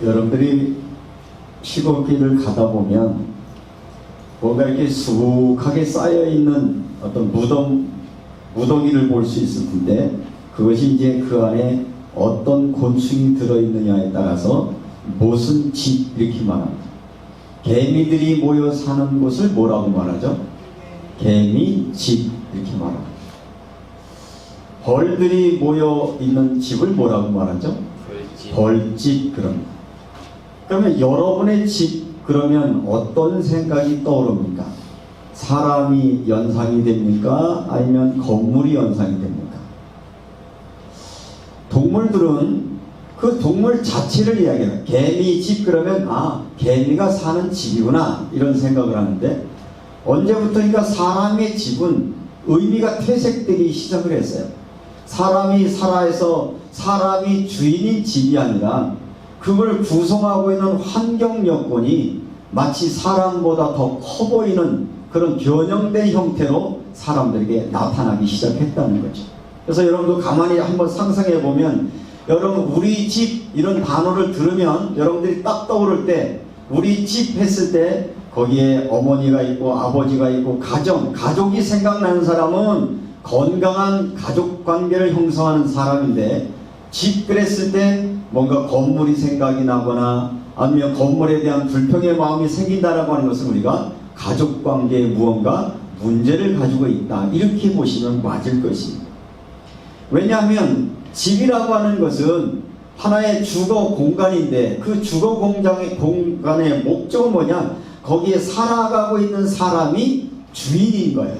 여러분들이 시골길을 가다 보면 뭔가 이렇게 수북하게 쌓여있는 어떤 무더기를 볼 수 있을 텐데, 그것이 이제 그 안에 어떤 곤충이 들어있느냐에 따라서 무슨 집 이렇게 말합니다. 개미들이 모여 사는 곳을 뭐라고 말하죠? 개미집 이렇게 말합니다. 벌들이 모여 있는 집을 뭐라고 말하죠? 벌집. 그러면 여러분의 집 그러면 어떤 생각이 떠오릅니까? 사람이 연상이 됩니까? 아니면 건물이 연상이 됩니까? 동물들은 그 동물 자체를 이야기해요. 개미집 그러면 개미가 사는 집이구나 이런 생각을 하는데, 언제부터인가 사람의 집은 의미가 퇴색되기 시작을 했어요. 사람이 살아서 사람이 주인인 집이 아니라 그걸 구성하고 있는 환경 여건이 마치 사람보다 더 커 보이는 그런 변형된 형태로 사람들에게 나타나기 시작했다는 거죠. 그래서 여러분도 가만히 한번 상상해 보면, 여러분 우리 집 이런 단어를 들으면 여러분들이 딱 떠오를 때, 우리 집 했을 때 거기에 어머니가 있고 아버지가 있고 가족이 생각나는 사람은 건강한 가족 관계를 형성하는 사람인데, 집 그랬을 때 뭔가 건물이 생각이 나거나 아니면 건물에 대한 불평의 마음이 생긴다라고 하는 것은 우리가 가족 관계에 무언가 문제를 가지고 있다 이렇게 보시면 맞을 것입니다. 왜냐하면 집이라고 하는 것은 하나의 주거 공간인데, 그 주거 공간의 목적은 뭐냐? 거기에 살아가고 있는 사람이 주인인 거예요.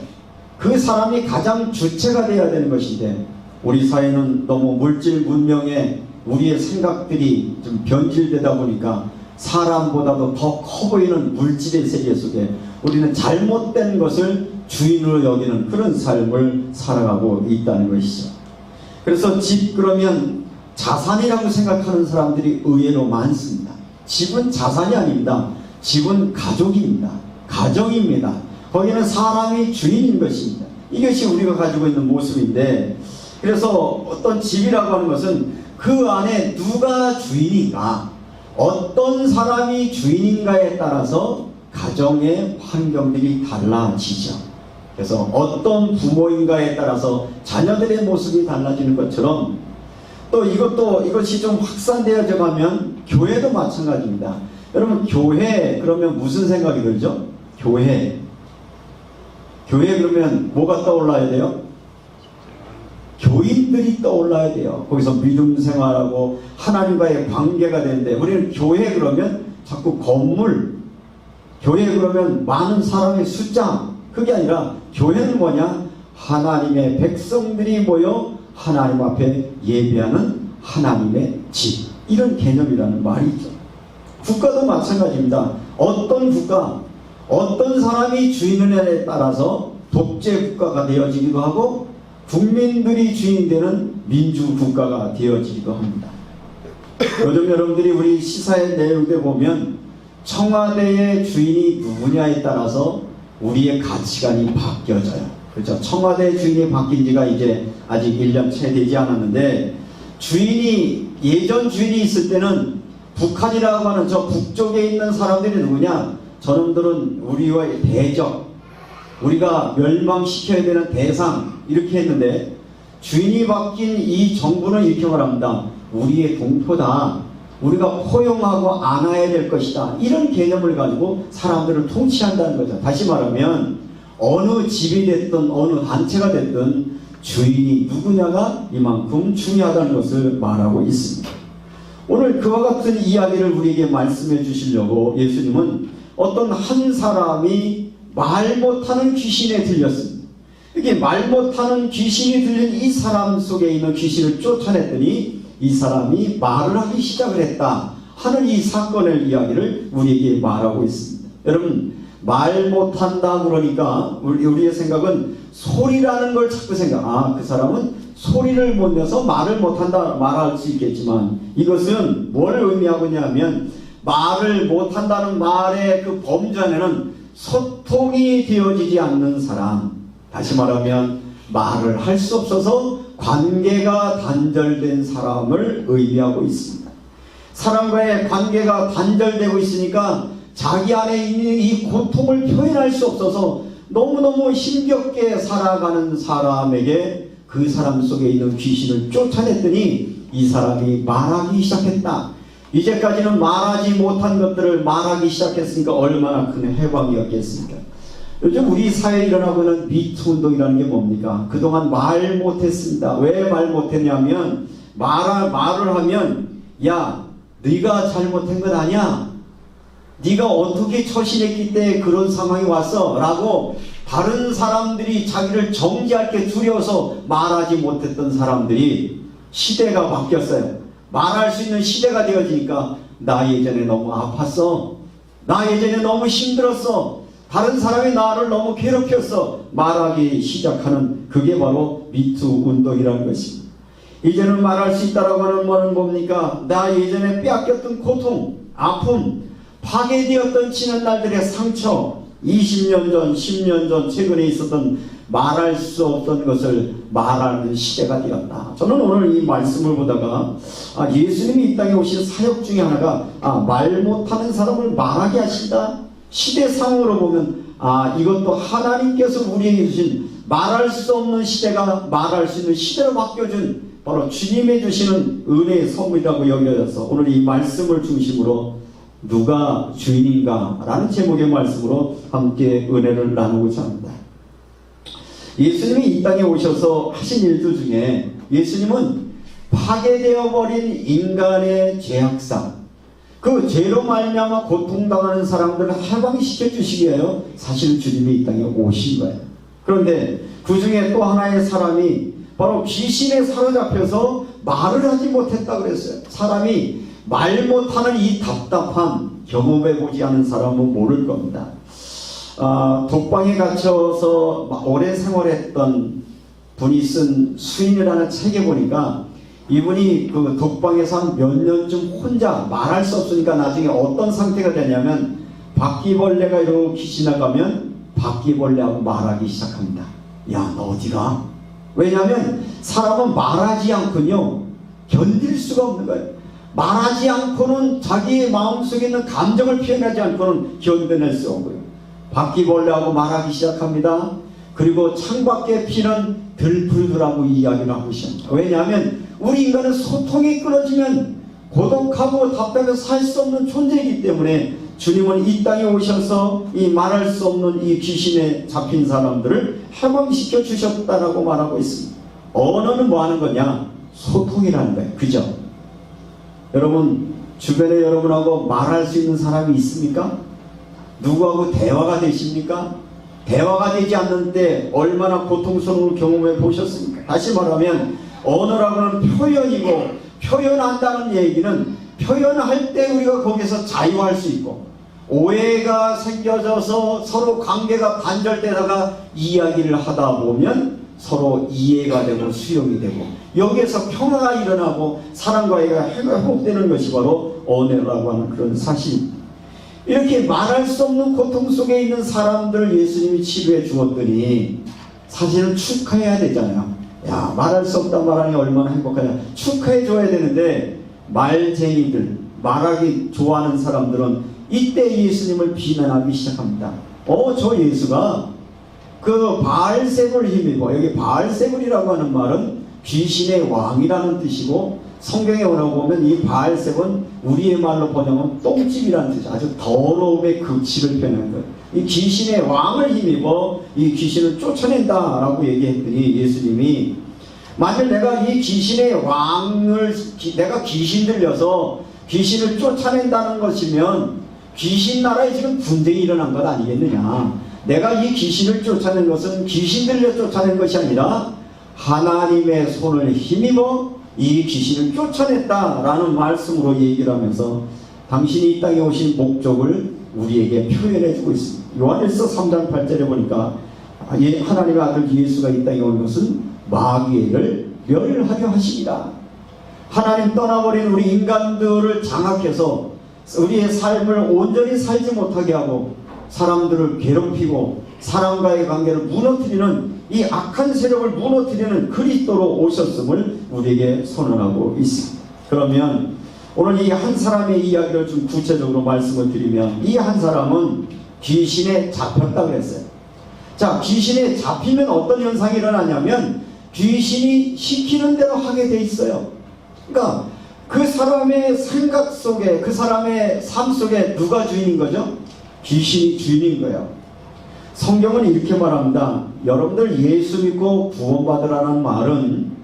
그 사람이 가장 주체가 되어야 되는 것인데, 우리 사회는 너무 물질 문명에 우리의 생각들이 좀 변질되다 보니까 사람보다도 더 커 보이는 물질의 세계 속에 우리는 잘못된 것을 주인으로 여기는 그런 삶을 살아가고 있다는 것이죠. 그래서 집 그러면 자산이라고 생각하는 사람들이 의외로 많습니다. 집은 자산이 아닙니다. 집은 가족입니다. 가정입니다. 거기는 사람이 주인인 것입니다. 이것이 우리가 가지고 있는 모습인데, 그래서 어떤 집이라고 하는 것은 그 안에 누가 주인인가, 어떤 사람이 주인인가에 따라서 가정의 환경들이 달라지죠. 그래서 어떤 부모인가에 따라서 자녀들의 모습이 달라지는 것처럼, 또 이것이 좀 확산되어져 가면 교회도 마찬가지입니다. 여러분 교회 그러면 무슨 생각이 들죠? 교회 그러면 뭐가 떠올라야 돼요? 교인들이 떠올라야 돼요. 거기서 믿음 생활하고 하나님과의 관계가 되는데, 우리는 교회 그러면 자꾸 건물, 교회 그러면 많은 사람의 숫자, 그게 아니라 교회는 뭐냐? 하나님의 백성들이 모여 하나님 앞에 예배하는 하나님의 집, 이런 개념이라는 말이 있죠. 국가도 마찬가지입니다. 어떤 국가, 어떤 사람이 주인에 따라서 독재 국가가 되어지기도 하고 국민들이 주인 되는 민주국가가 되어지기도 합니다. 요즘 여러분들이 우리 시사의 내용에 보면 청와대의 주인이 누구냐에 따라서 우리의 가치관이 바뀌어져요. 그렇죠? 청와대 주인이 바뀐 지가 이제 아직 1년 채 되지 않았는데, 예전 주인이 있을 때는 북한이라고 하는 저 북쪽에 있는 사람들이 누구냐? 저놈들은 우리와의 대적, 우리가 멸망시켜야 되는 대상, 이렇게 했는데, 주인이 바뀐 이 정부는 이렇게 말합니다. 우리의 동포다. 우리가 포용하고 안아야 될 것이다. 이런 개념을 가지고 사람들을 통치한다는 거죠. 다시 말하면 어느 집이 됐든 어느 단체가 됐든 주인이 누구냐가 이만큼 중요하다는 것을 말하고 있습니다. 오늘 그와 같은 이야기를 우리에게 말씀해 주시려고 예수님은 어떤 한 사람이 말 못하는 귀신에 들렸습니다. 이게 말 못하는 귀신이 들린 이 사람 속에 있는 귀신을 쫓아냈더니 이 사람이 말을 하기 시작을 했다 하는 이 사건의 이야기를 우리에게 말하고 있습니다. 여러분, 말 못한다 그러니까 우리의 생각은 소리라는 걸 자꾸 그 사람은 소리를 못 내서 말을 못한다 말할 수 있겠지만, 이것은 뭘 의미하고 있냐면 말을 못한다는 말의 그 범주 안에는 소통이 되어지지 않는 사람, 다시 말하면 말을 할 수 없어서 관계가 단절된 사람을 의미하고 있습니다. 사람과의 관계가 단절되고 있으니까 자기 안에 있는 이 고통을 표현할 수 없어서 너무너무 힘겹게 살아가는 사람에게 그 사람 속에 있는 귀신을 쫓아냈더니 이 사람이 말하기 시작했다. 이제까지는 말하지 못한 것들을 말하기 시작했으니까 얼마나 큰 해방이었겠습니까? 요즘 우리 사회에 일어나고 있는 미투 운동이라는 게 뭡니까? 그동안 말 못했습니다. 왜 말 못했냐면 말을 하면 야 네가 잘못한 것 아니야? 네가 어떻게 처신했기 때문에 그런 상황이 왔어? 라고 다른 사람들이 자기를 정죄할 게 두려워서 말하지 못했던 사람들이 시대가 바뀌었어요. 말할 수 있는 시대가 되어지니까 나 예전에 너무 아팠어. 나 예전에 너무 힘들었어. 다른 사람이 나를 너무 괴롭혔어. 말하기 시작하는 그게 바로 미투 운동이라는 것입니다. 이제는 말할 수 있다라고 하는 말은 뭡니까? 나 예전에 빼앗겼던 고통, 아픔, 파괴되었던 지난 날들의 상처, 20년 전, 10년 전 최근에 있었던 말할 수 없던 것을 말하는 시대가 되었다. 저는 오늘 이 말씀을 보다가 예수님이 이 땅에 오신 사역 중에 하나가 말 못하는 사람을 말하게 하신다. 시대 상황으로 보면 이것도 하나님께서 우리에게 주신 말할 수 없는 시대가 말할 수 있는 시대로 바뀌어준 바로 주님이 주시는 은혜의 선물이라고 여겨져서 오늘 이 말씀을 중심으로 누가 주인인가 라는 제목의 말씀으로 함께 은혜를 나누고자 합니다. 예수님이 이 땅에 오셔서 하신 일들 중에 예수님은 파괴되어 버린 인간의 죄악상, 그 죄로 말미암아 고통당하는 사람들을 해방시켜 주시기 위하여 사실 주님이 이 땅에 오신 거예요. 그런데 그 중에 또 하나의 사람이 바로 귀신에 사로잡혀서 말을 하지 못했다 그랬어요. 사람이 말 못하는 이 답답함 경험해보지 않은 사람은 모를 겁니다. 독방에 갇혀서 오래 생활했던 분이 쓴 수인이라는 책에 보니까 이분이 그 독방에서 한 몇 년쯤 혼자 말할 수 없으니까 나중에 어떤 상태가 되냐면 바퀴벌레가 이러고 지나가면 바퀴벌레하고 말하기 시작합니다. 야, 너 어디가? 왜냐하면 사람은 말하지 않고는요 견딜 수가 없는 거예요. 말하지 않고는 자기의 마음속에 있는 감정을 표현하지 않고는 견뎌낼 수 없고요. 바퀴벌레하고 말하기 시작합니다. 그리고 창밖에 피는 들풀들하고 이야기를 하고 시작합니다. 왜냐하면 우리 인간은 소통이 끊어지면 고독하고 답답해서 살 수 없는 존재이기 때문에 주님은 이 땅에 오셔서 이 말할 수 없는 이 귀신에 잡힌 사람들을 해방시켜 주셨다라고 말하고 있습니다. 언어는 뭐 하는 거냐? 소통이라는 거예요. 그죠? 여러분 주변에 여러분하고 말할 수 있는 사람이 있습니까? 누구하고 대화가 되십니까? 대화가 되지 않는 때 얼마나 고통스러운 경험해 보셨습니까? 다시 말하면 언어라고는 표현이고 표현한다는 얘기는 표현할 때 우리가 거기서 자유할 수 있고 오해가 생겨져서 서로 관계가 단절되다가 이야기를 하다 보면 서로 이해가 되고 수용이 되고 여기에서 평화가 일어나고 사람과의 회복되는 것이 바로 언어라고 하는 그런 사실입니다. 이렇게 말할 수 없는 고통 속에 있는 사람들을 예수님이 치료해 주었더니 사실은 축하해야 되잖아요. 야, 말할 수 없다 말하니 얼마나 행복하냐. 축하해 줘야 되는데 말쟁이들, 말하기 좋아하는 사람들은 이때 예수님을 비난하기 시작합니다. 저 예수가 그 바알세불 힘입어. 여기 바알세불이라고 하는 말은 귀신의 왕이라는 뜻이고 성경에 보면 이 바알세불은 우리의 말로 번역하면 똥집이라는 뜻이죠. 아주 더러움의 극치를 표현하는 거예요. 이 귀신의 왕을 힘입어 이 귀신을 쫓아낸다라고 얘기했더니 예수님이 만약 내가 이 귀신의 왕을 내가 귀신 들려서 귀신을 쫓아낸다는 것이면 귀신 나라에 지금 분쟁이 일어난 것 아니겠느냐. 내가 이 귀신을 쫓아낸 것은 귀신 들려 쫓아낸 것이 아니라 하나님의 손을 힘입어 이 귀신을 쫓아냈다라는 말씀으로 얘기를 하면서 당신이 이 땅에 오신 목적을 우리에게 표현해 주고 있습니다. 요한일서 3장 8절에 보니까 하나님의 아들 예수가 이 땅에 온 것은 마귀를 멸하려 하시니라. 하나님 떠나버린 우리 인간들을 장악해서 우리의 삶을 온전히 살지 못하게 하고 사람들을 괴롭히고 사람과의 관계를 무너뜨리는 이 악한 세력을 무너뜨리는 그리스도로 오셨음을 우리에게 선언하고 있습니다. 그러면 오늘 이 한 사람의 이야기를 좀 구체적으로 말씀을 드리면, 이 한 사람은 귀신에 잡혔다고 그랬어요. 자, 귀신에 잡히면 어떤 현상이 일어나냐면 귀신이 시키는 대로 하게 돼 있어요. 그러니까 그 사람의 생각 속에, 그 사람의 삶 속에 누가 주인인 거죠? 귀신이 주인인 거예요. 성경은 이렇게 말합니다. 여러분들 예수 믿고 구원받으라는 말은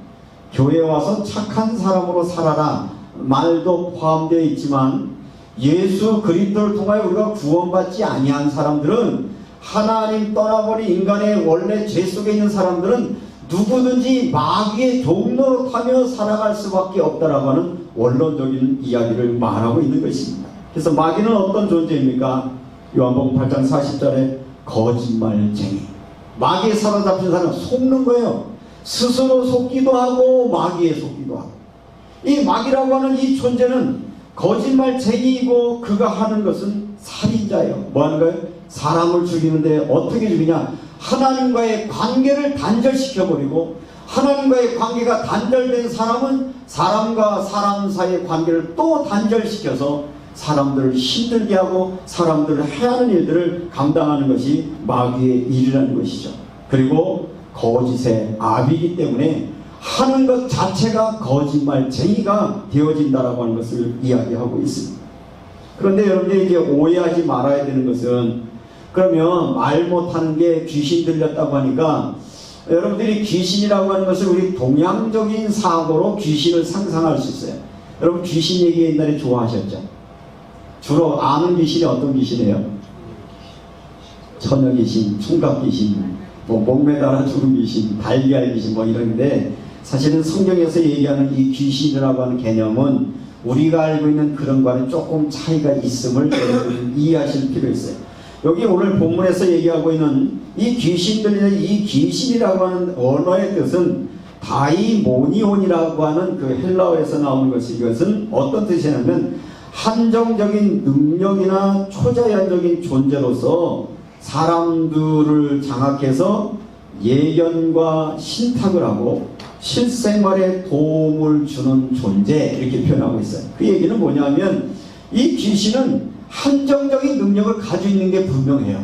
교회에 와서 착한 사람으로 살아라 말도 포함되어 있지만, 예수 그리스도를 통하여 우리가 구원받지 아니한 사람들은, 하나님 떠나버린 인간의 원래 죄 속에 있는 사람들은 누구든지 마귀의 종로로 타며 살아갈 수밖에 없다라고 하는 원론적인 이야기를 말하고 있는 것입니다. 그래서 마귀는 어떤 존재입니까? 요한복음 8장 40절에 거짓말쟁이. 마귀에 사로잡힌 사람은 속는 거예요. 스스로 속기도 하고 마귀에 속기도 하고. 이 마귀라고 하는 이 존재는 거짓말쟁이이고, 그가 하는 것은 살인자예요. 뭐 하는 거예요? 사람을 죽이는데 어떻게 죽이냐? 하나님과의 관계를 단절시켜버리고, 하나님과의 관계가 단절된 사람은 사람과 사람 사이의 관계를 또 단절시켜서 사람들을 힘들게 하고 사람들을 해하는 일들을 감당하는 것이 마귀의 일이라는 것이죠. 그리고 거짓의 아비이기 때문에 하는 것 자체가 거짓말쟁이가 되어진다라고 하는 것을 이야기하고 있습니다. 그런데 여러분들이 이제 오해하지 말아야 되는 것은, 그러면 말 못하는 게 귀신 들렸다고 하니까 여러분들이 귀신이라고 하는 것을 우리 동양적인 사고로 귀신을 상상할 수 있어요. 여러분 귀신 얘기 옛날에 좋아하셨죠? 주로 아는 귀신이 어떤 귀신이에요? 처녀 귀신, 총각 귀신, 뭐 목매달아 죽은 귀신, 달걀 귀신 뭐 이런데, 사실은 성경에서 얘기하는 이 귀신이라고 하는 개념은 우리가 알고 있는 그런 거와는 조금 차이가 있음을 여러분 이해하실 필요 있어요. 여기 오늘 본문에서 얘기하고 있는 이 귀신들이, 이 귀신이라고 하는 언어의 뜻은 다이모니온이라고 하는 그 헬라어에서 나오는 것이, 이것은 어떤 뜻이냐면 한정적인 능력이나 초자연적인 존재로서 사람들을 장악해서 예견과 신탁을 하고 실생활에 도움을 주는 존재, 이렇게 표현하고 있어요. 그 얘기는 뭐냐면 이 귀신은 한정적인 능력을 가지고 있는 게 분명해요.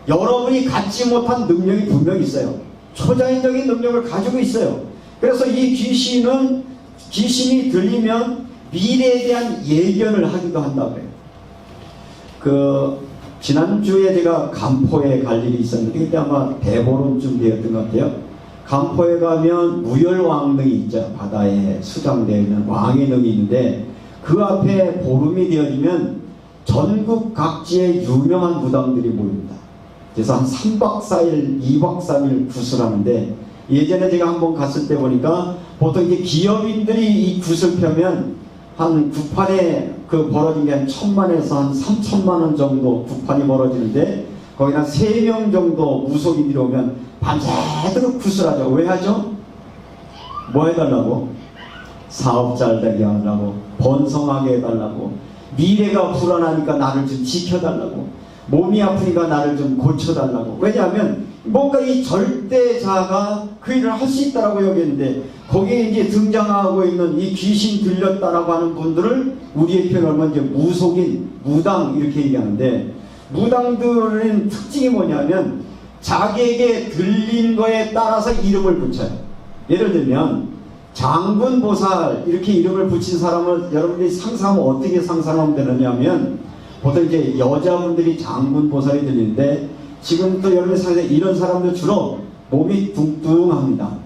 여러분이 갖지 못한 능력이 분명히 있어요. 초자연적인 능력을 가지고 있어요. 그래서 이 귀신은, 귀신이 들리면 미래에 대한 예견을 하기도 한다고 해요. 지난주에 제가 간포에 갈 일이 있었는데, 그때 아마 대보름쯤 되었던 것 같아요. 간포에 가면 무열왕릉이 있죠. 바다에 수장되어 있는 왕의 능이 있는데, 그 앞에 보름이 되어지면 전국 각지의 유명한 무당들이 모입니다. 그래서 한 3박 4일, 2박 3일 구슬하는데, 예전에 제가 한번 갔을 때 보니까 보통 이제 기업인들이 이 구슬 펴면 한 구판에 벌어진 게 한 1,000만에서 한 3,000만원 정도 구판이 벌어지는데, 거기는 3명 정도 무속인들이 오면 밤새도록 구슬하죠. 왜 하죠? 뭐 해달라고? 사업 잘 되게 하려고, 번성하게 해달라고, 미래가 불안하니까 나를 좀 지켜달라고, 몸이 아프니까 나를 좀 고쳐달라고. 왜냐하면 뭔가 이 절대자가 그 일을 할 수 있다라고 여기는데, 거기에 이제 등장하고 있는 이 귀신 들렸다라고 하는 분들을 우리의 표현으로 이제 무속인, 무당 이렇게 얘기하는데, 무당들은 특징이 뭐냐면 자기에게 들린 거에 따라서 이름을 붙여요. 예를 들면 장군보살 이렇게 이름을 붙인 사람을 여러분들이 상상하면 어떻게 상상하면 되느냐면, 보통 이제 여자분들이 장군보살이 들리는데, 지금 또 여러분이 상상해 이런 사람들 주로 몸이 뚱뚱합니다.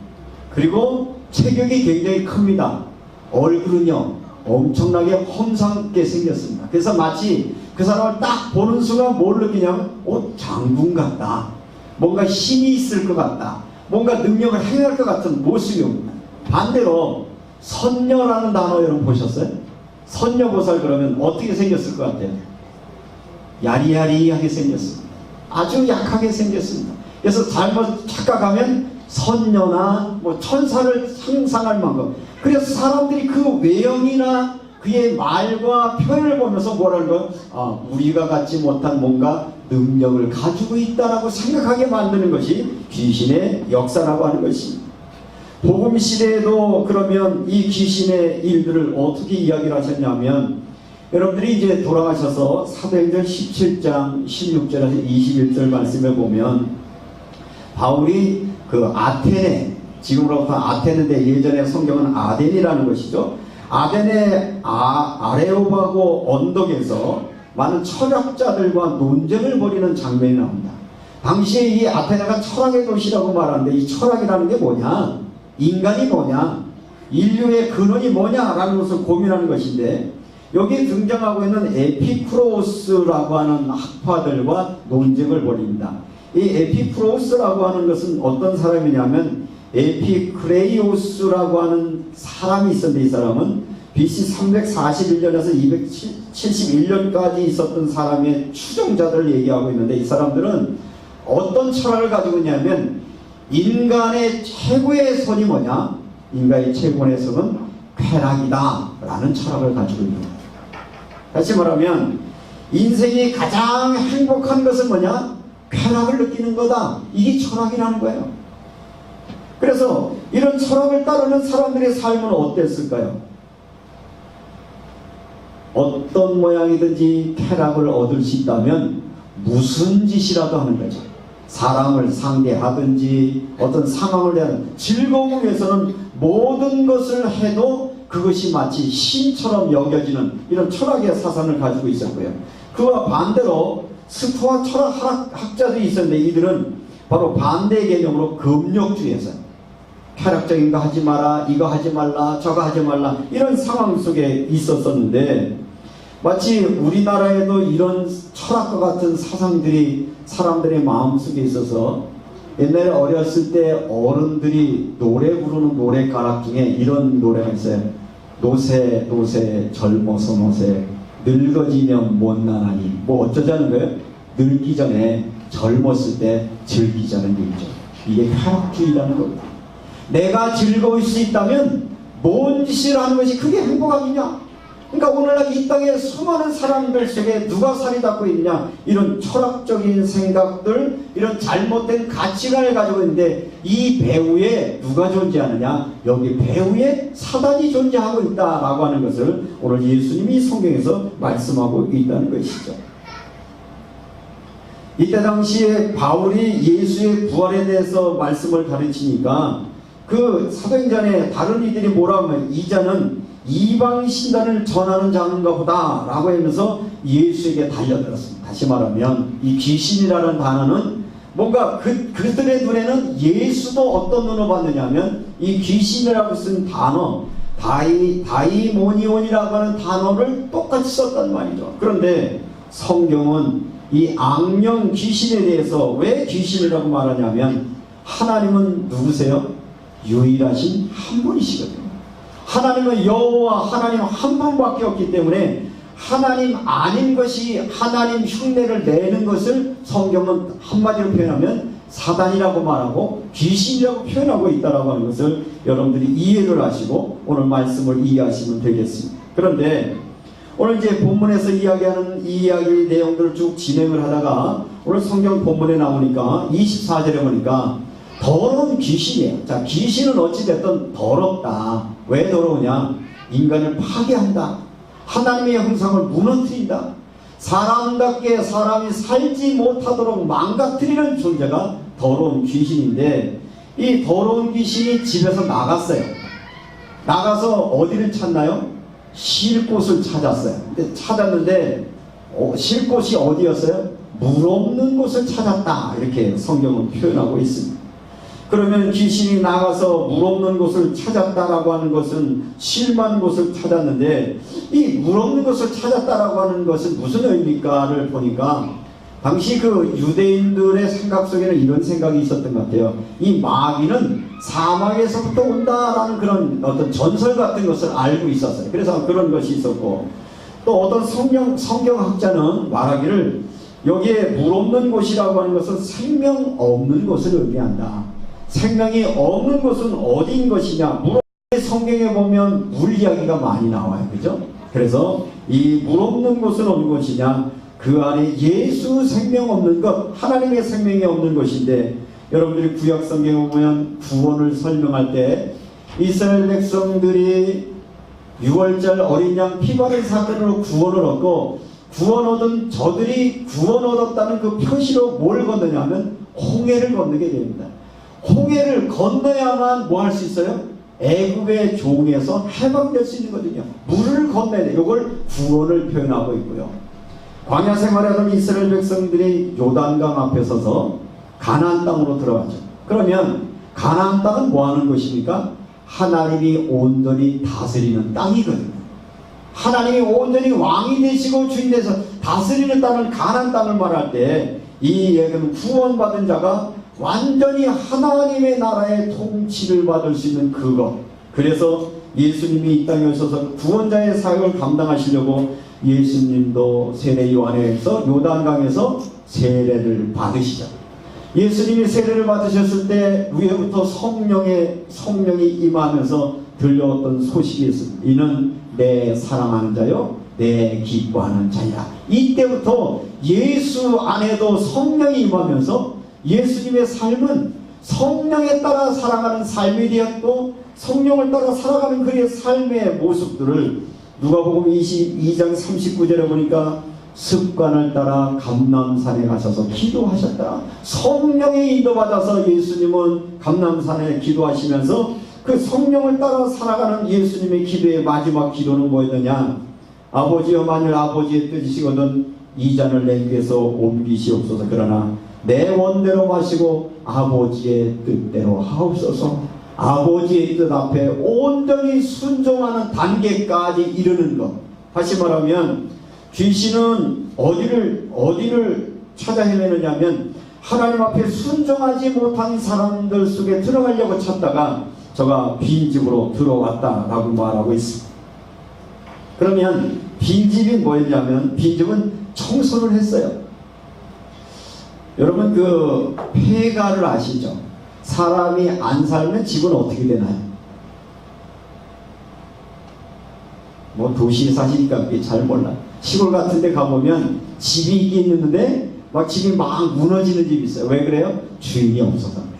그리고 체격이 굉장히 큽니다. 얼굴은요 엄청나게 험상궂게 생겼습니다. 그래서 마치 그 사람을 딱 보는 순간 뭘 느끼냐면, 장군 같다, 뭔가 힘이 있을 것 같다, 뭔가 능력을 행할 것 같은 모습이 옵니다. 반대로 선녀라는 단어 여러분 보셨어요? 선녀보살 그러면 어떻게 생겼을 것 같아요? 야리야리하게 생겼습니다. 아주 약하게 생겼습니다. 그래서 잘못 착각하면 선녀나 뭐 천사를 상상할 만큼. 그래서 사람들이 그 외형이나 그의 말과 표현을 보면서 뭐라는 거예요? 우리가 갖지 못한 뭔가 능력을 가지고 있다라고 생각하게 만드는 것이 귀신의 역사라고 하는 것입니다. 복음 시대에도 그러면 이 귀신의 일들을 어떻게 이야기를 하셨냐면, 여러분들이 이제 돌아가셔서 사도행전 17장 16절에서 21절 말씀을 보면, 바울이 그 아테네, 지금으로부터 아테네인데 예전에 성경은 아덴이라는 것이죠. 아덴의 아레오바고 언덕에서 많은 철학자들과 논쟁을 벌이는 장면이 나옵니다. 당시에 이 아테네가 철학의 도시라고 말하는데, 이 철학이라는 게 뭐냐, 인간이 뭐냐, 인류의 근원이 뭐냐라는 것을 고민하는 것인데, 여기에 등장하고 있는 에피쿠로스라고 하는 학파들과 논쟁을 벌입니다. 이 에피쿠로스라고 하는 것은 어떤 사람이냐면, 에피크레이오스라고 하는 사람이 있었는데, 이 사람은 BC 341년에서 271년까지 있었던 사람의 추정자들을 얘기하고 있는데, 이 사람들은 어떤 철학을 가지고 있냐면, 인간의 최고의 선이 뭐냐? 인간의 최고의 선은 쾌락이다 라는 철학을 가지고 있습니다. 다시 말하면 인생이 가장 행복한 것은 뭐냐? 쾌락을 느끼는 거다. 이게 철학이라는 거예요. 그래서 이런 철학을 따르는 사람들의 삶은 어땠을까요? 어떤 모양이든지 쾌락을 얻을 수 있다면 무슨 짓이라도 하는 거죠. 사람을 상대하든지 어떤 상황을 대하는 즐거움을 위해서는 모든 것을 해도 그것이 마치 신처럼 여겨지는 이런 철학의 사상을 가지고 있었고요. 그와 반대로 스토아 철학학자들이 있었는데, 이들은 바로 반대 개념으로 금욕주의에서 쾌락적인 거 하지 마라, 이거 하지 말라, 저거 하지 말라, 이런 상황 속에 있었었는데, 마치 우리나라에도 이런 철학과 같은 사상들이 사람들의 마음속에 있어서, 옛날에 어렸을 때 어른들이 노래 부르는 노래 가락 중에 이런 노래가 있어요. 노새 노새 젊어서 노새 늙어지면 못나나니, 뭐 어쩌자는 거예요? 늙기 전에 젊었을 때 즐기자는 얘기죠. 이게 쾌락주의라는 겁니다. 내가 즐거울 수 있다면 뭔 짓을 하는 것이 그게 행복함이냐? 그러니까 오늘날 이 땅에 수많은 사람들 속에 누가 살이 닿고 있느냐, 이런 철학적인 생각들, 이런 잘못된 가치관을 가지고 있는데, 이 배후에 누가 존재하느냐? 여기 배후에 사단이 존재하고 있다라고 하는 것을 오늘 예수님이 성경에서 말씀하고 있다는 것이죠. 이때 당시에 바울이 예수의 부활에 대해서 말씀을 가르치니까 그 사도행전에 다른 이들이 뭐라 하면, 이 자는 이방 신단을 전하는 자인가 보다 라고 하면서 예수에게 달려들었습니다. 다시 말하면 이 귀신이라는 단어는 뭔가 그들의 눈에는 예수도 어떤 눈으로 봤느냐면, 이 귀신이라고 쓴 단어 다이모니온이라고 하는 단어를 똑같이 썼단 말이죠. 그런데 성경은 이 악령 귀신에 대해서 왜 귀신이라고 말하냐면, 하나님은 누구세요? 유일하신 한 분이시거든요. 하나님은 여호와 하나님 한 분밖에 없기 때문에 하나님 아닌 것이 하나님 흉내를 내는 것을 성경은 한마디로 표현하면 사단이라고 말하고 귀신이라고 표현하고 있다라고 하는 것을 여러분들이 이해를 하시고 오늘 말씀을 이해하시면 되겠습니다. 그런데 오늘 이제 본문에서 이야기하는 이 이야기 내용들을 쭉 진행을 하다가 오늘 성경 본문에 나오니까 24절에 보니까 더러운 귀신이에요. 자, 귀신은 어찌됐든 더럽다. 왜 더러우냐? 인간을 파괴한다. 하나님의 형상을 무너뜨린다. 사람답게 사람이 살지 못하도록 망가뜨리는 존재가 더러운 귀신인데, 이 더러운 귀신이 집에서 나갔어요. 나가서 어디를 찾나요? 쉴 곳을 찾았어요. 근데 찾았는데 쉴 곳이 어디였어요? 물 없는 곳을 찾았다. 이렇게 성경은 표현하고 있습니다. 그러면 귀신이 나가서 물 없는 곳을 찾았다라고 하는 것은 쉴만한 곳을 찾았는데, 이 물 없는 곳을 찾았다라고 하는 것은 무슨 의미일까를 보니까 당시 그 유대인들의 생각 속에는 이런 생각이 있었던 것 같아요. 이 마귀는 사막에서부터 온다라는 그런 어떤 전설 같은 것을 알고 있었어요. 그래서 그런 것이 있었고, 또 어떤 성경학자는 말하기를 여기에 물 없는 곳이라고 하는 것은 생명 없는 곳을 의미한다. 생명이 없는 곳은 어디인 것이냐? 성경에 보면 물 이야기가 많이 나와요. 그죠? 그래서 이 물 없는 곳은 어느 곳이냐? 그 안에 예수 생명 없는 것, 하나님의 생명이 없는 것인데, 여러분들이 구약 성경에 보면 구원을 설명할 때 이스라엘 백성들이 6월절 어린 양 피 바른 사건으로 구원을 얻고 구원 얻은 저들이 구원 얻었다는 그 표시로 뭘 건너냐면 홍해를 건너게 됩니다. 홍해를 건너야만 뭐 할 수 있어요? 애굽의 종에서 해방될 수 있는 거거든요. 물을 건너야 돼. 이걸 구원을 표현하고 있고요. 광야 생활하던 이스라엘 백성들이 요단강 앞에 서서 가나안 땅으로 들어가죠. 그러면 가나안 땅은 뭐 하는 것입니까? 하나님이 온전히 다스리는 땅이거든요. 하나님이 온전히 왕이 되시고 주인 되셔서 다스리는 땅을 가나안 땅을 말할 때 이 얘기는 구원받은 자가 완전히 하나님의 나라의 통치를 받을 수 있는 그것. 그래서 예수님이 이 땅에 오셔서 구원자의 사역을 감당하시려고 예수님도 세례 요한에서 요단강에서 세례를 받으시죠. 예수님이 세례를 받으셨을 때 위에부터 성령이 임하면서 들려왔던 소식이 있습니다. 이는 내 사랑하는 자요 내 기뻐하는 자이라. 이때부터 예수 안에도 성령이 임하면서 예수님의 삶은 성령에 따라 살아가는 삶이 되었고 성령을 따라 살아가는 그의 삶의 모습들을 누가복음 22장 39절에 보니까 습관을 따라 감람산에 가셔서 기도하셨다. 성령의 인도받아서 예수님은 감람산에 기도하시면서 그 성령을 따라 살아가는 예수님의 기도의 마지막 기도는 뭐였느냐? 아버지여 만일 아버지의 뜻이시거든 이 잔을 내 위에서 옮기시옵소서. 그러나 내 원대로 마시고 아버지의 뜻대로 하옵소서. 아버지의 뜻 앞에 온전히 순종하는 단계까지 이르는 것. 다시 말하면 귀신은 어디를 찾아 헤매느냐면 하나님 앞에 순종하지 못한 사람들 속에 들어가려고 찾다가 저가 빈집으로 들어왔다라고 말하고 있습니다. 그러면 빈집이 뭐였냐면 빈집은 청소를 했어요. 여러분 그 폐가를 아시죠? 사람이 안 살면 집은 어떻게 되나요? 뭐 도시에 사시니까 그게 잘 몰라. 시골 같은 데 가보면 집이 있긴 있는데 막 집이 막 무너지는 집이 있어요. 왜 그래요? 주인이 없어서 그래요.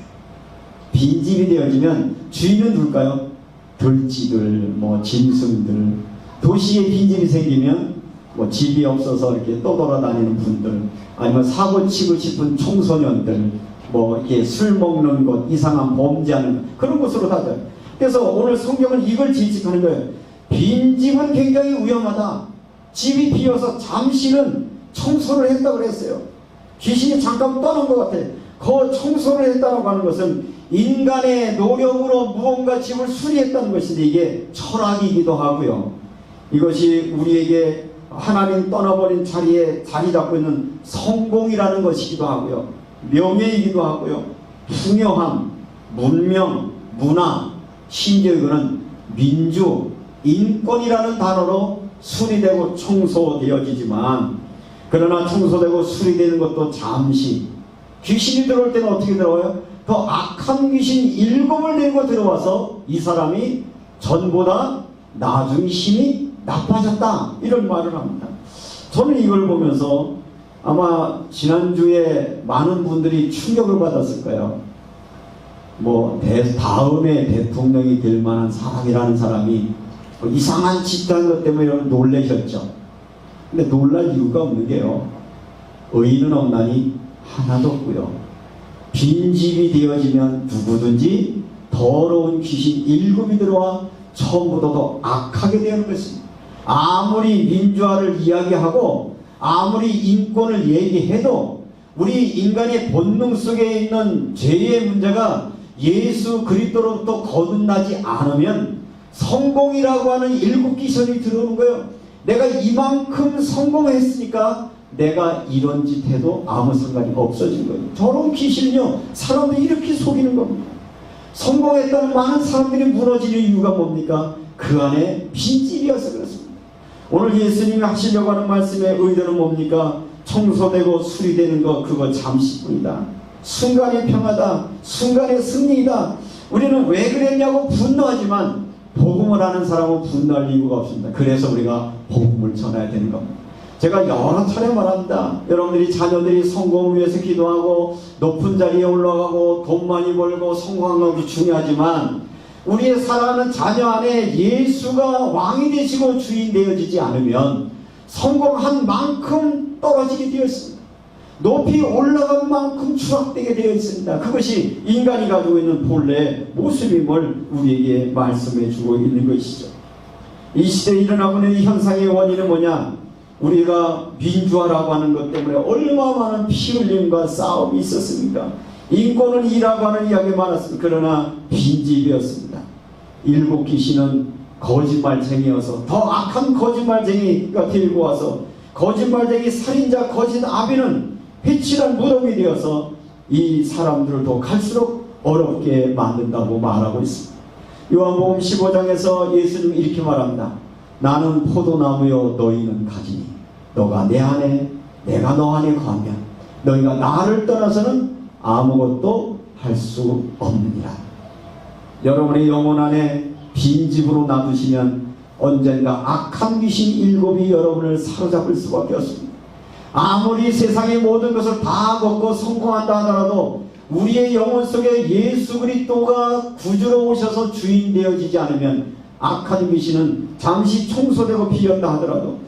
빈집이 되어지면 주인은 누굴까요? 들쥐들, 뭐 짐승들. 도시에 빈집이 생기면 뭐 집이 없어서 이렇게 떠돌아다니는 분들, 아니면 사고 치고 싶은 청소년들, 뭐 이렇게 술 먹는 것, 이상한 범죄하는 것, 그런 곳으로 가죠. 그래서 오늘 성경은 이걸 지적하는 거예요. 빈집은 굉장히 위험하다. 집이 비어서 잠시는 청소를 했다고 그랬어요. 귀신이 잠깐 떠난 것 같아. 그 청소를 했다고 하는 것은 인간의 노력으로 무언가 집을 수리했다는 것인데 이게 철학이기도 하고요. 이것이 우리에게 하나님 떠나버린 자리에 자리 잡고 있는 성공이라는 것이기도 하고요. 명예이기도 하고요. 풍요함, 문명, 문화, 심지어 이거는 민주, 인권이라는 단어로 수리되고 청소되어지지만 그러나 청소되고 수리되는 것도 잠시. 귀신이 들어올 때는 어떻게 들어와요? 더 악한 귀신 7을 내고 들어와서 이 사람이 전보다 나중에 힘이 나빠졌다 이런 말을 합니다. 저는 이걸 보면서 아마 지난주에 많은 분들이 충격을 받았을 거예요. 뭐 다음에 대통령이 될 만한 사람이라는 사람이 이상한 짓한 것 때문에 놀라셨죠. 근데 놀랄 이유가 없는 게요. 의인은 없나니 하나도 없고요. 빈집이 되어지면 누구든지 더러운 귀신 7이 들어와 처음보다 더 악하게 되는 것입니다. 아무리 민주화를 이야기하고 아무리 인권을 얘기해도 우리 인간의 본능 속에 있는 죄의 문제가 예수 그리스도로부터 거듭나지 않으면 성공이라고 하는 7기선이 들어오는 거예요. 내가 이만큼 성공했으니까 내가 이런 짓 해도 아무 상관이 없어진 거예요. 저런 귀신은요 사람들이 이렇게 속이는 겁니다. 성공했다는 많은 사람들이 무너지는 이유가 뭡니까? 그 안에 빈집이어서 그렇습니다. 오늘 예수님이 하시려고 하는 말씀의 의도는 뭡니까? 청소되고 수리되는 것 그거 잠시뿐이다. 순간의 평화다. 순간의 승리이다. 우리는 왜 그랬냐고 분노하지만 복음을 하는 사람은 분노할 이유가 없습니다. 그래서 우리가 복음을 전해야 되는 겁니다. 제가 여러 차례 말합니다. 여러분들이 자녀들이 성공을 위해서 기도하고 높은 자리에 올라가고 돈 많이 벌고 성공하는 것도 중요하지만 우리의 사랑하는 자녀 안에 예수가 왕이 되시고 주인 되어지지 않으면 성공한 만큼 떨어지게 되어 있습니다. 높이 올라간 만큼 추락되게 되어 있습니다. 그것이 인간이 가지고 있는 본래 모습임을 우리에게 말씀해 주고 있는 것이죠. 이 시대에 일어나고 있는 현상의 원인은 뭐냐? 우리가 민주화라고 하는 것 때문에 얼마나 많은 피 흘림과 싸움이 있었습니까? 인권은 이라고 하는 이야기 많았습니다. 그러나 빈집이었습니다. 일곱 귀신은 거짓말쟁이여서 더 악한 거짓말쟁이가 데리고 와서 거짓말쟁이 살인자 거짓 아비는 회칠한 무덤이 되어서 이 사람들을 더 갈수록 어렵게 만든다고 말하고 있습니다. 요한복음 15장에서 예수님이 이렇게 말합니다. 나는 포도나무요 너희는 가지니 너가 내 안에 내가 너 안에 거하면 너희가 나를 떠나서는 아무것도 할 수 없느니라. 여러분의 영혼 안에 빈집으로 놔두시면 언젠가 악한 귀신 일곱이 여러분을 사로잡을 수밖에 없습니다. 아무리 세상의 모든 것을 다 걷고 성공한다 하더라도 우리의 영혼 속에 예수 그리스도가 구주로 오셔서 주인 되어지지 않으면 악한 귀신은 잠시 청소되고 비었다 하더라도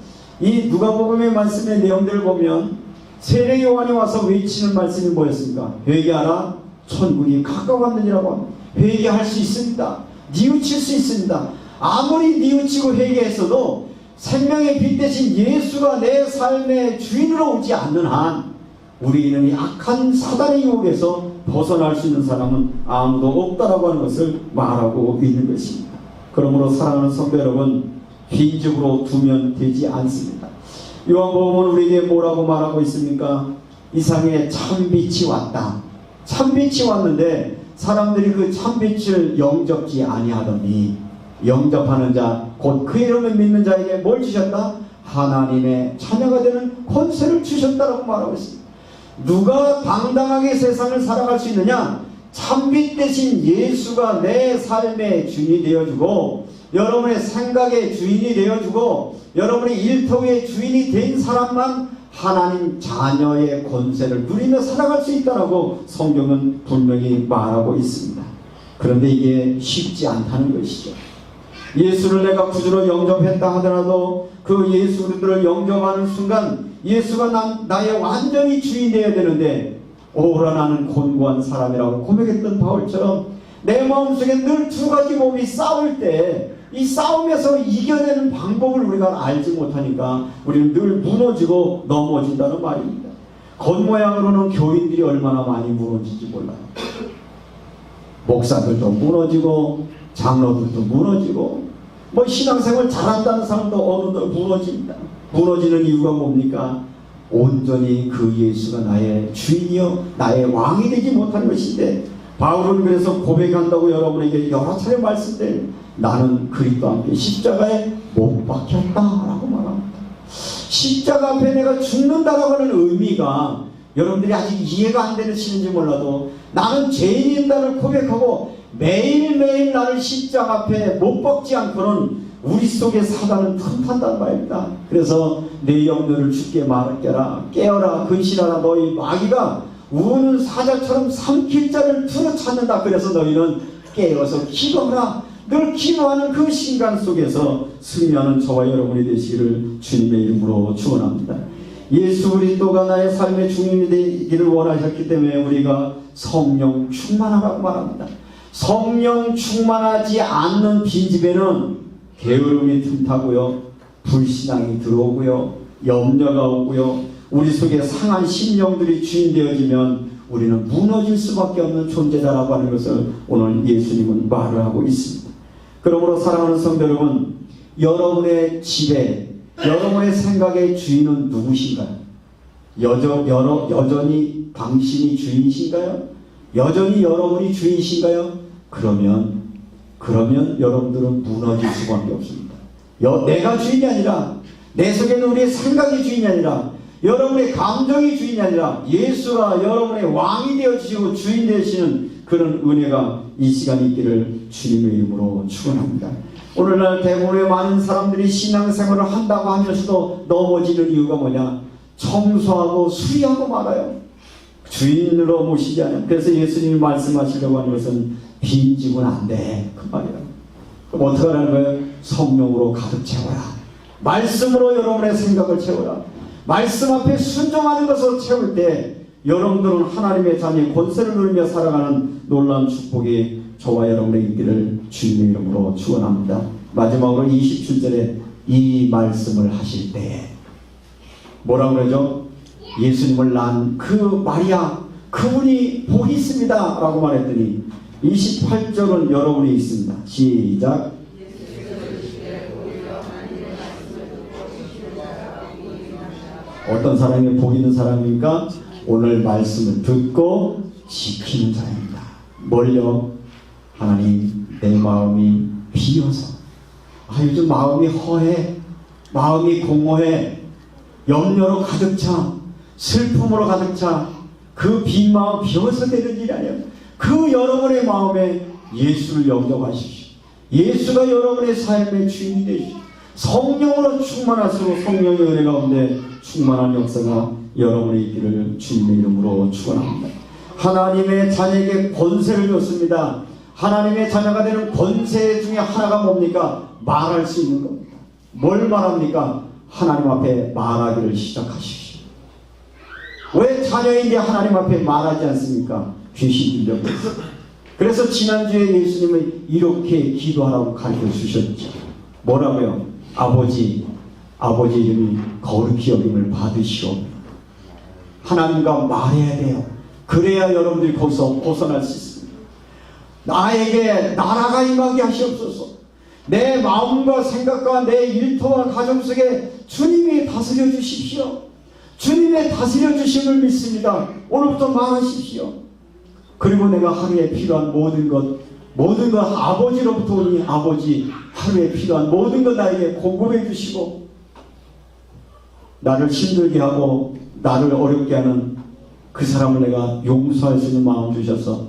이 누가복음의 말씀의 내용들을 보면 세례 요한이 와서 외치는 말씀이 뭐였습니까? 회개하라 천국이 가까웠느니라고 합니다. 회개할 수 있습니다. 뉘우칠 수 있습니다. 아무리 뉘우치고 회개했어도 생명의 빛 대신 예수가 내 삶의 주인으로 오지 않는 한 우리는 이 악한 사단의 유혹에서 벗어날 수 있는 사람은 아무도 없다라고 하는 것을 말하고 있는 것입니다. 그러므로 사랑하는 성도 여러분, 빈집으로 두면 되지 않습니다. 요한복음은 우리에게 뭐라고 말하고 있습니까? 이 세상에 참빛이 왔다. 참빛이 왔는데 사람들이 그 참빛을 영접지 아니하더니 영접하는 자, 곧 그 이름을 믿는 자에게 뭘 주셨다? 하나님의 자녀가 되는 권세를 주셨다라고 말하고 있습니다. 누가 당당하게 세상을 살아갈 수 있느냐? 참빛 대신 예수가 내 삶의 주인이 되어주고 여러분의 생각의 주인이 되어주고 여러분의 일터의 주인이 된 사람만 하나님 자녀의 권세를 누리며 살아갈 수 있다라고 성경은 분명히 말하고 있습니다. 그런데 이게 쉽지 않다는 것이죠. 예수를 내가 구주로 영접했다 하더라도 그 예수 그리스도를 영접하는 순간 예수가 나의 완전히 주인이 되어야 되는데 오라 나는 곤고한 사람이라고 고백했던 바울처럼 내 마음속에 늘 두 가지 몸이 싸울 때 이 싸움에서 이겨내는 방법을 우리가 알지 못하니까 우리는 늘 무너지고 넘어진다는 말입니다. 겉모양으로는 교인들이 얼마나 많이 무너지지 몰라요. 목사들도 무너지고 장로들도 무너지고 뭐 신앙생활 잘한다는 사람도 어느덧 무너집니다. 무너지는 이유가 뭡니까? 온전히 그 예수가 나의 주인이요 나의 왕이 되지 못하는 것인데 바울은 그래서 고백한다고 여러분에게 여러 차례 말씀드려요. 나는 그리스도와 함께 십자가에 못 박혔다라고 말합니다. 십자가 앞에 내가 죽는다라고 하는 의미가 여러분들이 아직 이해가 안 되시는지 몰라도 나는 죄인이다를 고백하고 매일매일 나를 십자가 앞에 못 박지 않고는 우리 속에 사단은 틈탄단 말입니다. 그래서 내 영혼을 주께 맡겨라 깨어라 근신하라 너희 마귀가 우는 사자처럼 삼킬 자를 두루 찾는다. 그래서 너희는 깨어서 기도하라. 늘 기도하는 그 시간 속에서 승리하는 저와 여러분이 되시기를 주님의 이름으로 축원합니다. 예수 그리스도가 나의 삶의 주인이 되기를 원하셨기 때문에 우리가 성령 충만하라고 말합니다. 성령 충만하지 않는 빈집에는 게으름이 틈타고요 불신앙이 들어오고요 염려가 오고요 우리 속에 상한 심령들이 주인 되어지면 우리는 무너질 수밖에 없는 존재다라고 하는 것을 오늘 예수님은 말을 하고 있습니다. 그러므로 사랑하는 성도 여러분, 여러분의 집에 여러분의 생각의 주인은 누구신가요? 여전히 당신이 주인이신가요? 여전히 여러분이 주인이신가요? 그러면 여러분들은 무너질 수밖에 없습니다. 내가 주인이 아니라 내 속에 있는 우리의 생각이 주인이 아니라 여러분의 감정이 주인이 아니라 예수가 여러분의 왕이 되어주시고 주인 되시는 그런 은혜가 이 시간에 있기를 주님의 이름으로 축원합니다. 오늘날 대부분의 많은 사람들이 신앙생활을 한다고 하면서도 넘어지는 이유가 뭐냐? 청소하고 수리하고 말아요. 주인으로 모시지 않아요. 그래서 예수님이 말씀하시려고 하는 것은 빈집은 안 돼, 그 말이에요. 그럼 어떻게 하는 거예요? 성령으로 가득 채워라. 말씀으로 여러분의 생각을 채워라. 말씀 앞에 순종하는 것으로 채울 때 여러분들은 하나님의 자녀의 권세를 누리며 살아가는 놀라운 축복이 저와 여러분의 있기를 주님의 이름으로 축원합니다. 마지막으로 27절에 이 말씀을 하실 때에 뭐라고 그러죠? 예수님을 낳은 그 마리아, 그분이 복이 있습니다 라고 말했더니 28절은 여러분이 있습니다. 시작. 어떤 사람이 복 있는 사람입니까? 오늘 말씀을 듣고 지키는 자입니다. 뭘요? 하나님, 내 마음이 비어서, 요즘 마음이 허해, 마음이 공허해, 염려로 가득 차, 슬픔으로 가득 차, 그 빈 마음 비워서 되는 일이 아니에요. 그 여러분의 마음에 예수를 영접하십시오. 예수가 여러분의 삶의 주인이 되십시오. 성령으로 충만하시고 성령의 은혜 가운데 충만한 역사가 여러분의 있기를 주님의 이름으로 축원합니다. 하나님의 자녀에게 권세를 줬습니다. 하나님의 자녀가 되는 권세 중에 하나가 뭡니까? 말할 수 있는 겁니다. 뭘 말합니까? 하나님 앞에 말하기를 시작하십시오. 왜 자녀인데 하나님 앞에 말하지 않습니까? 귀신 들려고 했어요. 그래서 지난주에 예수님은 이렇게 기도하라고 가르쳐 주셨죠. 뭐라고요? 아버지 이름이 거룩히 여김을 받으시오. 하나님과 말해야 돼요. 그래야 여러분들이 거기서 벗어날 수 있습니다. 나에게 나라가 임하게 하시옵소서. 내 마음과 생각과 내 일터와 가정 속에 주님이 다스려 주십시오. 주님의 다스려 주심을 믿습니다. 오늘부터 말하십시오. 그리고 내가 하루에 필요한 모든 것 아버지로부터 오니 아버지 하루에 필요한 모든 것 나에게 공급해 주시고, 나를 힘들게 하고 나를 어렵게 하는 그 사람을 내가 용서할 수 있는 마음 주셔서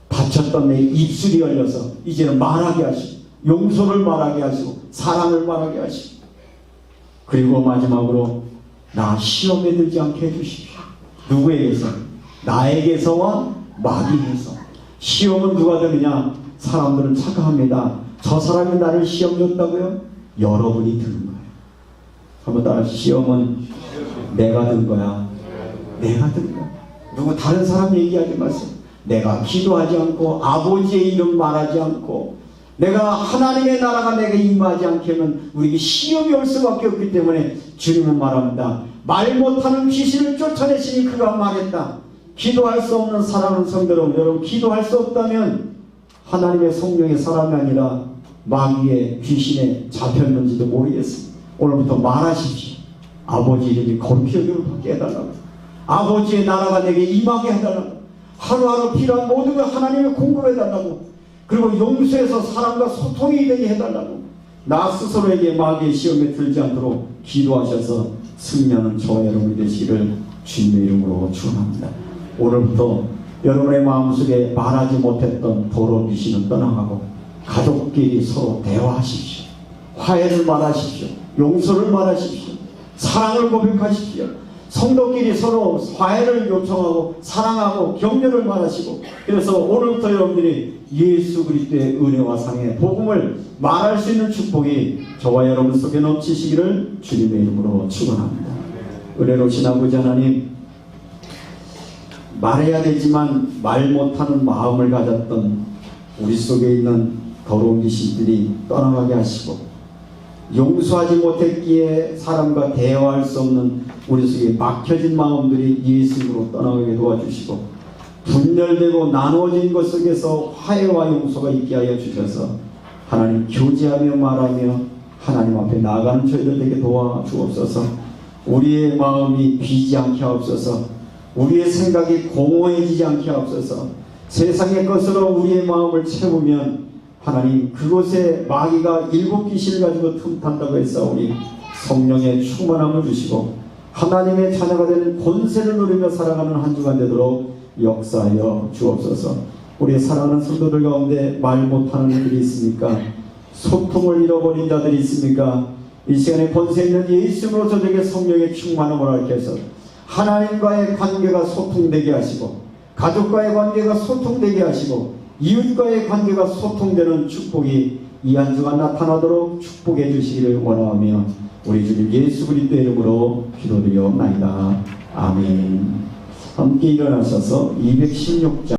다쳤던 내 입술이 열려서 이제는 말하게 하시고, 용서를 말하게 하시고, 사랑을 말하게 하시고, 그리고 마지막으로 나 시험에 들지 않게 해주십시오. 누구에게서? 나에게서와 마귀에서. 시험은 누가 드느냐? 사람들은 착각합니다. 저 사람이 나를 시험 줬다고요? 여러분이 드는 거예요. 한번 따라, 시험은 내가 든 거야. 내가 든 거야. 누구 다른 사람 얘기하지 마세요. 내가 기도하지 않고 아버지의 이름 말하지 않고 내가 하나님의 나라가 내게 임하지 않게 하면 우리에게 시험이 올 수밖에 없기 때문에 주님은 말합니다. 말 못하는 귀신을 쫓아내시니 그가 말했다. 기도할 수 없는 사랑하는 성도 여러분, 기도할 수 없다면 하나님의 성령의 사람이 아니라 마귀의 귀신에 잡혔는지도 모르겠습니다. 오늘부터 말하십시오. 아버지 이름이 거룩히 여김을 받게 해달라고, 아버지의 나라가 내게 임하게 해달라고, 하루하루 필요한 모든 걸 하나님이 공급해달라고, 그리고 용서해서 사람과 소통이 되게 해달라고, 나 스스로에게 마귀의 시험에 들지 않도록 기도하셔서 승리하는 저와 여러분이 되시기를 주님의 이름으로 축원합니다. 오늘부터 여러분의 마음속에 말하지 못했던 더러운 귀신은 떠나가고 가족끼리 서로 대화하십시오. 화해를 말하십시오. 용서를 말하십시오. 사랑을 고백하십시오. 성도끼리 서로 화해를 요청하고 사랑하고 격려를 말하시고, 그래서 오늘부터 여러분들이 예수 그리스도의 은혜와 상의 복음을 말할 수 있는 축복이 저와 여러분 속에 넘치시기를 주님의 이름으로 축원합니다. 은혜로우신 아버지 하나님, 말해야 되지만 말 못하는 마음을 가졌던 우리 속에 있는 더러운 귀신들이 떠나가게 하시고, 용서하지 못했기에 사람과 대화할 수 없는 우리 속에 막혀진 마음들이 예수님으로 떠나가게 도와주시고, 분열되고 나누어진 것 속에서 화해와 용서가 있게 하여 주셔서 하나님 교제하며 말하며 하나님 앞에 나아가는 저희들 되게 도와주옵소서. 우리의 마음이 비지 않게 하옵소서. 우리의 생각이 공허해지지 않게 하옵소서. 세상의 것으로 우리의 마음을 채우면 하나님 그곳에 마귀가 일곱 귀신을 가지고 틈탄다고 했사오니 성령의 충만함을 주시고 하나님의 자녀가 되는 권세를 누리며 살아가는 한 주간 되도록 역사하여 주옵소서. 우리 사랑하는 성도들 가운데 말 못하는 일이 있으니까 소통을 잃어버린 자들이 있습니까? 이 시간에 권세 있는 예수님으로 저에게 성령의 충만함을 얻게 해서 하나님과의 관계가 소통되게 하시고, 가족과의 관계가 소통되게 하시고, 이웃과의 관계가 소통되는 축복이 이 한 주간 나타나도록 축복해 주시기를 원하며 우리 주님 예수 그리스도의 이름으로 기도드리옵나이다. 아멘. 함께 일어나셔서 216장